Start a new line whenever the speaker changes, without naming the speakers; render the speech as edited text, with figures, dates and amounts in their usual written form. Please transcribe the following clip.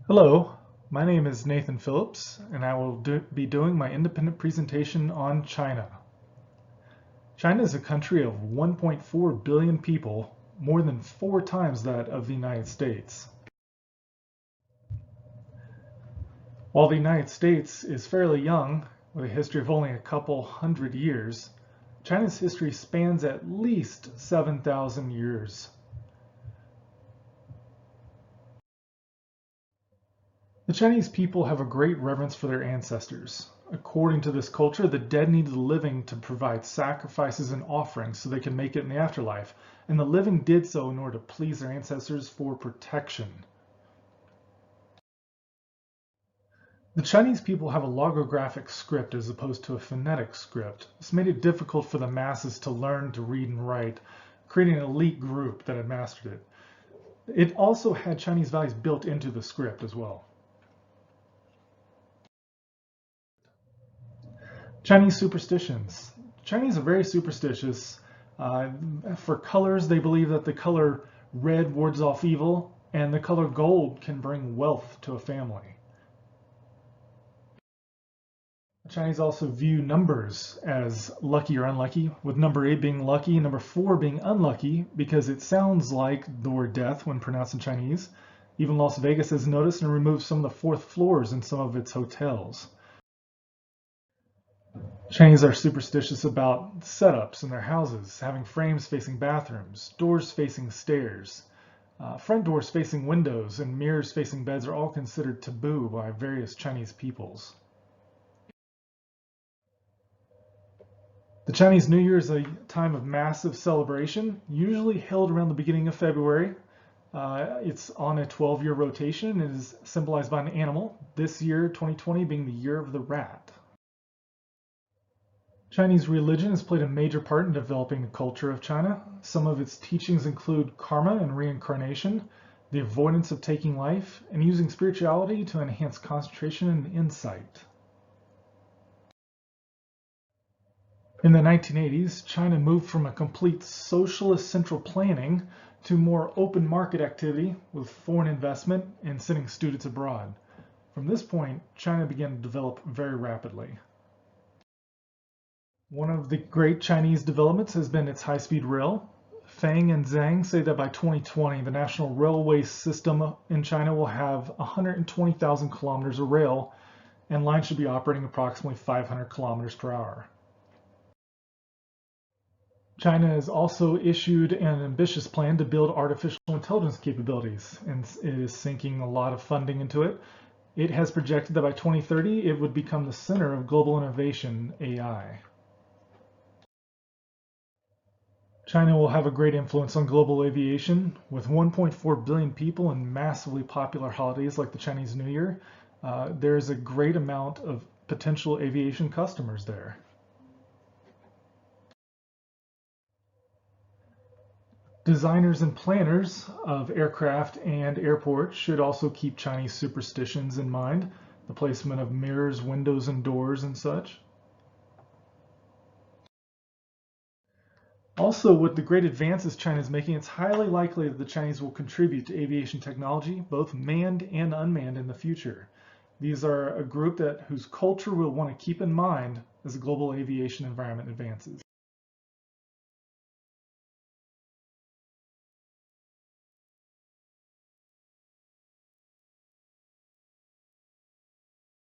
Hello, my name is Nathan Phillips, and I will be doing my independent presentation on China. China is a country of 1.4 billion people, more than 4 times that of the United States. While the United States is fairly young, with a history of only a couple hundred years, China's history spans at least 7,000 years. The Chinese people have a great reverence for their ancestors. According to this culture, the dead need the living to provide sacrifices and offerings so they can make it in the afterlife, and the living did so in order to please their ancestors for protection. The Chinese people have a logographic script as opposed to a phonetic script. This made it difficult for the masses to learn to read and write, creating an elite group that had mastered it. It also had Chinese values built into the script as well. Chinese superstitions. Chinese are very superstitious. For colors, they believe that the color red wards off evil, and the color gold can bring wealth to a family. The Chinese also view numbers as lucky or unlucky, with number 8 being lucky and number 4 being unlucky because it sounds like the word death when pronounced in Chinese. Even Las Vegas has noticed and removed some of the 4th floors in some of its hotels. Chinese are superstitious about setups in their houses, having frames facing bathrooms, doors facing stairs, front doors facing windows, and mirrors facing beds are all considered taboo by various Chinese peoples. The Chinese New Year is a time of massive celebration, usually held around the beginning of February. It's on a 12-year rotation and is symbolized by an animal, this year, 2020, being the year of the rat. Chinese religion has played a major part in developing the culture of China. Some of its teachings include karma and reincarnation, the avoidance of taking life, and using spirituality to enhance concentration and insight. In the 1980s, China moved from a complete socialist central planning to more open market activity with foreign investment and sending students abroad. From this point, China began to develop very rapidly. One of the great Chinese developments has been its high-speed rail. Fang and Zhang say that by 2020, the national railway system in China will have 120,000 kilometers of rail, and lines should be operating approximately 500 kilometers per hour. China has also issued an ambitious plan to build artificial intelligence capabilities, and it is sinking a lot of funding into it. It has projected that by 2030, it would become the center of global innovation, AI. China will have a great influence on global aviation. With 1.4 billion people and massively popular holidays like the Chinese New Year, there's a great amount of potential aviation customers there. Designers and planners of aircraft and airports should also keep Chinese superstitions in mind, the placement of mirrors, windows, and doors and such. Also, with the great advances China is making, it's highly likely that the Chinese will contribute to aviation technology, both manned and unmanned, in the future. These are a group whose culture we'll want to keep in mind as the global aviation environment advances.